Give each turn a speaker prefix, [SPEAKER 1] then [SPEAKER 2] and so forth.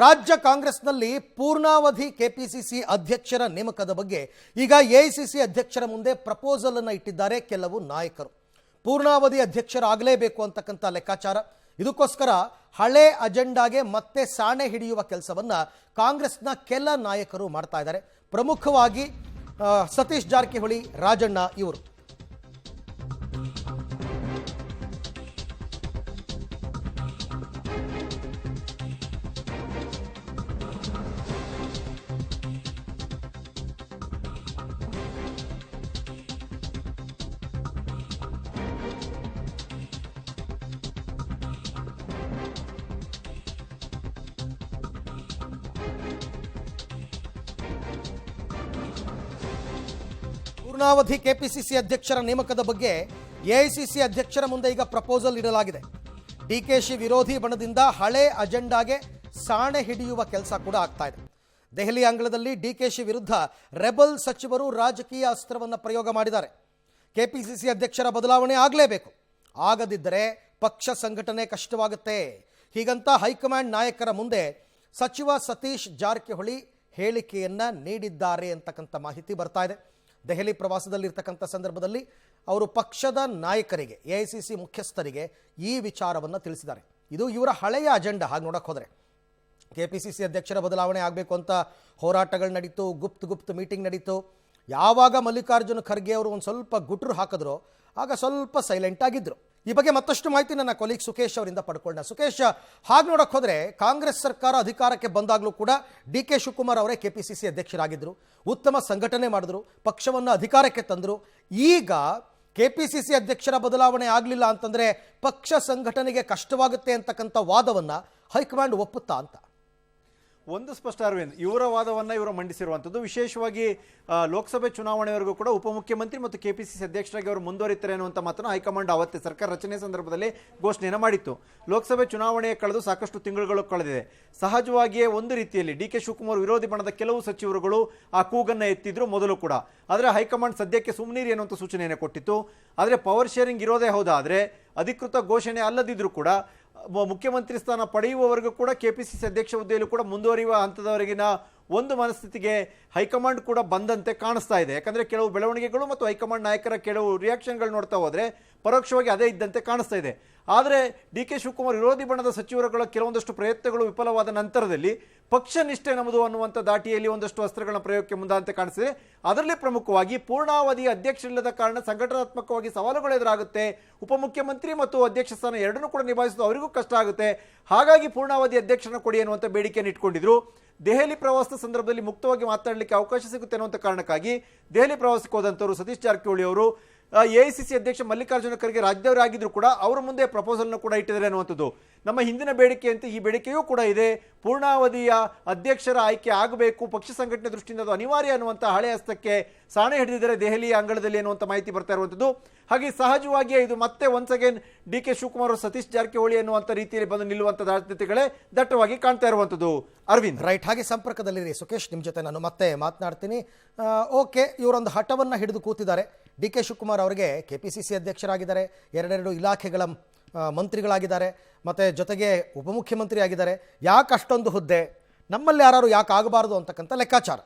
[SPEAKER 1] ರಾಜ್ಯ ಕಾಂಗ್ರೆಸ್ನಲ್ಲಿ ಪೂರ್ಣಾವಧಿ ಕೆಪಿಸಿಸಿ ಅಧ್ಯಕ್ಷರ ನೇಮಕದ ಬಗ್ಗೆ ಈಗ ಎಐಸಿಸಿ ಅಧ್ಯಕ್ಷರ ಮುಂದೆ ಪ್ರಪೋಸಲ್ ಅನ್ನು ಇಟ್ಟಿದ್ದಾರೆ ಕೆಲವು ನಾಯಕರು. ಪೂರ್ಣಾವಧಿ ಅಧ್ಯಕ್ಷರಾಗಲೇಬೇಕು ಅಂತಕ್ಕಂಥ ಲೆಕ್ಕಾಚಾರ. ಇದಕ್ಕೋಸ್ಕರ ಹಳೆ ಅಜೆಂಡಾಗೆ ಮತ್ತೆ ಸಾಣೆ ಹಿಡಿಯುವ ಕೆಲಸವನ್ನ ಕಾಂಗ್ರೆಸ್ನ ಕೆಲ ನಾಯಕರು ಮಾಡ್ತಾ ಇದ್ದಾರೆ. ಪ್ರಮುಖವಾಗಿ ಸತೀಶ್ ಜಾರಕಿಹೊಳಿ, ರಾಜಣ್ಣ ಇವರು. ಪೂರ್ಣಾವಧಿ ಕೆಪಿಸಿಸಿ ಅಧ್ಯಕ್ಷರ ನೇಮಕದ ಬಗ್ಗೆ ಎಐಸಿಸಿ ಅಧ್ಯಕ್ಷರ ಮುಂದೆ ಈಗ ಪ್ರಪೋಸಲ್ ಇಡಲಾಗಿದೆ. ಡಿಕೆಶಿ ವಿರೋಧಿ ಬಣದಿಂದ ಹಳೆ ಅಜೆಂಡಾಗೆ ಸಾಣೆ ಹಿಡಿಯುವ ಕೆಲಸ ಕೂಡ ಆಗ್ತಾ ಇದೆ. ದೆಹಲಿ ಅಂಗಳದಲ್ಲಿ ಡಿಕೆಶಿ ವಿರುದ್ಧ ರೆಬಲ್ ಸಚಿವರು ರಾಜಕೀಯ ಅಸ್ತ್ರವನ್ನು ಪ್ರಯೋಗ ಮಾಡಿದ್ದಾರೆ. ಕೆಪಿಸಿಸಿ ಅಧ್ಯಕ್ಷರ ಬದಲಾವಣೆ ಆಗಲೇಬೇಕು, ಆಗದಿದ್ದರೆ ಪಕ್ಷ ಸಂಘಟನೆ ಕಷ್ಟವಾಗುತ್ತೆ. ಹೀಗಂತ ಹೈಕಮಾಂಡ್ ನಾಯಕರ ಮುಂದೆ ಸಚಿವ ಸತೀಶ್ ಜಾರಕಿಹೊಳಿ ಹೇಳಿಕೆಯನ್ನ ನೀಡಿದ್ದಾರೆ ಅಂತಕ್ಕಂಥ ಮಾಹಿತಿ ಬರ್ತಾ ಇದೆ. ದೆಹಲಿ ಪ್ರವಾಸದಲ್ಲಿರ್ತಕ್ಕಂಥ ಸಂದರ್ಭದಲ್ಲಿ ಅವರು ಪಕ್ಷದ ನಾಯಕರಿಗೆ, ಎಐಸಿಸಿ ಮುಖ್ಯಸ್ಥರಿಗೆ ಈ ವಿಚಾರವನ್ನು ತಿಳಿಸಿದ್ದಾರೆ. ಇದು ಇವರ ಹಳೆಯ ಅಜೆಂಡಾ. ಹಾಗೆ ನೋಡಕ್ಕೆ ಹೋದರೆ ಕೆಪಿಸಿಸಿ ಅಧ್ಯಕ್ಷರ ಬದಲಾವಣೆ ಆಗಬೇಕು ಅಂತ ಹೋರಾಟಗಳು ನಡೀತು, ಗುಪ್ತ ಮೀಟಿಂಗ್ ನಡೀತು. ಯಾವಾಗ ಮಲ್ಲಿಕಾರ್ಜುನ ಖರ್ಗೆ ಅವರು ಒಂದು ಸ್ವಲ್ಪ ಗುಟ್ರು ಹಾಕಿದ್ರು ಆಗ ಸ್ವಲ್ಪ ಸೈಲೆಂಟ್ ಆಗಿದ್ರು. ಈ ಬಗ್ಗೆ ಮತ್ತಷ್ಟು ಮಾಹಿತಿ ನನ್ನ ಕೊಲೀಗ್ ಸುಖೇಶ್ ಅವರಿಂದ ಪಡ್ಕೊಂಡ. ಸುಖೇಶ್, ಹಾಗೆ ನೋಡಕ್ಕೆ ಹೋದರೆ ಕಾಂಗ್ರೆಸ್ ಸರ್ಕಾರ ಅಧಿಕಾರಕ್ಕೆ ಬಂದಾಗಲೂ ಕೂಡ ಡಿಕೆ ಶಿವಕುಮಾರ್ ಅವರೇ ಕೆಪಿಸಿಸಿ ಅಧ್ಯಕ್ಷರಾಗಿದ್ದರು, ಉತ್ತಮ ಸಂಘಟನೆ ಮಾಡಿದ್ರು, ಪಕ್ಷವನ್ನು ಅಧಿಕಾರಕ್ಕೆ ತಂದರು. ಈಗ ಕೆಪಿಸಿಸಿ ಅಧ್ಯಕ್ಷರ ಬದಲಾವಣೆ ಆಗಲಿಲ್ಲ ಅಂತಂದರೆ ಪಕ್ಷ ಸಂಘಟನೆಗೆ ಕಷ್ಟವಾಗುತ್ತೆ ಅಂತಕ್ಕಂಥ ವಾದವನ್ನು ಹೈಕಮಾಂಡ್ ಒಪ್ಪುತ್ತಾ ಅಂತ?
[SPEAKER 2] ಒಂದು ಸ್ಪಷ್ಟ ಅರವಿಂದ್, ಇವರ ವಾದವನ್ನು ಇವರು ಮಂಡಿಸಿರುವಂಥದ್ದು. ವಿಶೇಷವಾಗಿ ಲೋಕಸಭೆ ಚುನಾವಣೆವರೆಗೂ ಕೂಡ ಉಪಮುಖ್ಯಮಂತ್ರಿ ಮತ್ತು ಕೆಪಿಸಿಸಿ ಅಧ್ಯಕ್ಷರಾಗಿ ಅವರು ಮುಂದುವರಿತಾರೆ ಅನ್ನುವಂಥ ಮಾತನ್ನು ಹೈಕಮಾಂಡ್ ಅವತ್ತೇ ಸರ್ಕಾರ ರಚನೆ ಸಂದರ್ಭದಲ್ಲಿ ಘೋಷಣೆಯನ್ನು ಮಾಡಿತ್ತು. ಲೋಕಸಭೆ ಚುನಾವಣೆ ಕಳೆದು ಸಾಕಷ್ಟು ತಿಂಗಳುಗಳು ಕಳೆದಿದೆ. ಸಹಜವಾಗಿಯೇ ಒಂದು ರೀತಿಯಲ್ಲಿ ಡಿಕೆ ಶಿವಕುಮಾರ್ ವಿರೋಧಿ ಬಣದ ಕೆಲವು ಸಚಿವರುಗಳು ಆ ಕೂಗನ್ನು ಎತ್ತಿದ್ರು ಮೊದಲು ಕೂಡ. ಆದರೆ ಹೈಕಮಾಂಡ್ ಸದ್ಯಕ್ಕೆ ಸುಮ್ಮನಿರಿ ಅನ್ನುವಂಥ ಸೂಚನೆಯನ್ನು ಕೊಟ್ಟಿತ್ತು. ಆದರೆ ಪವರ್ ಶೇರಿಂಗ್ ಇರೋದೇ ಹೌದಾದರೆ ಅಧಿಕೃತ ಘೋಷಣೆ ಅಲ್ಲದಿದ್ದರೂ ಕೂಡ ಮುಖ್ಯಮಂತ್ರಿ ಸ್ಥಾನ ಪಡೆಯುವವರೆಗೂ ಕೂಡ ಕೆಪಿಸಿಸಿ ಅಧ್ಯಕ್ಷ ಹುದ್ದೆಯಲ್ಲೂ ಕೂಡ ಮುಂದುವರಿಯುವ ಹಂತದವರೆಗಿನ ಒಂದು ಮನಸ್ಥಿತಿಗೆ ಹೈಕಮಾಂಡ್ ಕೂಡ ಬಂದಂತೆ ಕಾಣಿಸ್ತಾ ಇದೆ. ಯಾಕಂದರೆ ಕೆಲವು ಬೆಳವಣಿಗೆಗಳು ಮತ್ತು ಹೈಕಮಾಂಡ್ ನಾಯಕರ ಕೆಲವು ರಿಯಾಕ್ಷನ್ಗಳು ನೋಡ್ತಾ ಹೋದರೆ ಪರೋಕ್ಷವಾಗಿ ಅದೇ ಇದ್ದಂತೆ ಕಾಣಿಸ್ತಾ ಇದೆ. ಆದರೆ ಡಿಕೆ ಶಿವಕುಮಾರ್ ವಿರೋಧಿ ಬಣದ ಸಚಿವರುಗಳ ಕೆಲವೊಂದಷ್ಟು ಪ್ರಯತ್ನಗಳು ವಿಫಲವಾದ ನಂತರದಲ್ಲಿ ಪಕ್ಷ ನಿಷ್ಠೆ ನಮ್ಮದು ಅನ್ನುವಂಥ ದಾಟಿಯಲ್ಲಿ ಒಂದಷ್ಟು ಅಸ್ತ್ರಗಳ ಪ್ರಯೋಗಕ್ಕೆ ಮುಂದಾದಂತೆ ಕಾಣಿಸಿದೆ. ಅದರಲ್ಲಿ ಪ್ರಮುಖವಾಗಿ ಪೂರ್ಣಾವಧಿ ಅಧ್ಯಕ್ಷರಿಲ್ಲದ ಕಾರಣ ಸಂಘಟನಾತ್ಮಕವಾಗಿ ಸವಾಲುಗಳು ಎದುರಾಗುತ್ತೆ. ಉಪಮುಖ್ಯಮಂತ್ರಿ ಮತ್ತು ಅಧ್ಯಕ್ಷ ಸ್ಥಾನ ಎರಡನ್ನೂ ಕೂಡ ನಿಭಾಯಿಸೋದು ಅವರಿಗೂ ಕಷ್ಟ ಆಗುತ್ತೆ. ಹಾಗಾಗಿ ಪೂರ್ಣಾವಧಿ ಅಧ್ಯಕ್ಷರನ್ನು ಕೊಡಿ ಅನ್ನುವಂಥ ಬೇಡಿಕೆಯನ್ನು ಇಟ್ಕೊಂಡಿದ್ರು. ದೆಹಲಿ ಪ್ರವಾಸದ ಸಂದರ್ಭದಲ್ಲಿ ಮುಕ್ತವಾಗಿ ಮಾತನಾಡಲಿಕ್ಕೆ ಅವಕಾಶ ಸಿಗುತ್ತೆ ಅನ್ನುವಂಥ ಕಾರಣಕ್ಕಾಗಿ ದೆಹಲಿ ಪ್ರವಾಸಕ್ಕೆ ಹೋದಂಥವರು ಸತೀಶ್ ಜಾರಕಿಹೊಳಿ ಅವರು ಎಐಸಿಸಿ ಅಧ್ಯಕ್ಷ ಮಲ್ಲಿಕಾರ್ಜುನ ಖರ್ಗೆ ರಾಜ್ಯದವರಾಗಿದ್ದರೂ ಕೂಡ ಅವರ ಮುಂದೆ ಪ್ರಪೋಸಲ್ನ ಕೂಡ ಇಟ್ಟಿದ್ದಾರೆ ಅನ್ನುವಂಥದ್ದು. ನಮ್ಮ ಹಿಂದಿನ ಬೇಡಿಕೆಯಂತೆ ಈ ಬೇಡಿಕೆಯೂ ಕೂಡ ಇದೆ. ಪೂರ್ಣಾವಧಿಯ ಅಧ್ಯಕ್ಷರ ಆಯ್ಕೆ ಆಗಬೇಕು, ಪಕ್ಷ ಸಂಘಟನೆ ದೃಷ್ಟಿಯಿಂದ ಅದು ಅನಿವಾರ್ಯ ಅನ್ನುವಂಥ ಹಳೆ ಹಸ್ತಕ್ಕೆ ಸಾಣೆ ಹಿಡಿದಿದ್ದಾರೆ ದೆಹಲಿಯ ಅಂಗಳದಲ್ಲಿ ಅನ್ನುವಂಥ ಮಾಹಿತಿ ಬರ್ತಾ ಇರುವಂಥದ್ದು. ಹಾಗೆ ಸಹಜವಾಗಿಯೇ ಇದು ಮತ್ತೆ ಒನ್ಸ್ ಅಗೇನ್ ಡಿಕೆ ಶಿವಕುಮಾರ್ ಸತೀಶ್ ಜಾರಕಿಹೊಳಿ ಅನ್ನುವಂಥ ರೀತಿಯಲ್ಲಿ ಬಂದು ನಿಲ್ಲುವಂಥ ಸಾಧ್ಯತೆಗಳೇ ದಟ್ಟವಾಗಿ ಕಾಣ್ತಾ ಇರುವಂಥದ್ದು. ಅರವಿಂದ್,
[SPEAKER 1] ರೈಟ್. ಹಾಗೆ ಸಂಪರ್ಕದಲ್ಲಿರಿ ಸುಖೇಶ್, ನಿಮ್ಮ ಜೊತೆ ನಾನು ಮತ್ತೆ ಮಾತನಾಡ್ತೀನಿ. ಓಕೆ, ಇವರೊಂದು ಹಠವನ್ನು ಹಿಡಿದು ಕೂತಿದ್ದಾರೆ. ಡಿಕೆ ಶಿವಕುಮಾರ್ ಅವರಿಗೆ ಕೆಪಿಸಿಸಿ ಅಧ್ಯಕ್ಷರಾಗಿದ್ದಾರೆ, ಎರಡೆರಡು ಇಲಾಖೆಗಳ ಮಂತ್ರಿಗಳಾಗಿದ್ದಾರೆ, ಮತ್ತು ಜೊತೆಗೆ ಉಪಮುಖ್ಯಮಂತ್ರಿ ಆಗಿದ್ದಾರೆ. ಯಾಕೆ ಅಷ್ಟೊಂದು ಹುದ್ದೆ, ನಮ್ಮಲ್ಲಿ ಯಾರು ಯಾಕೆ ಆಗಬಾರ್ದು ಅಂತಕ್ಕಂಥ ಲೆಕ್ಕಾಚಾರ.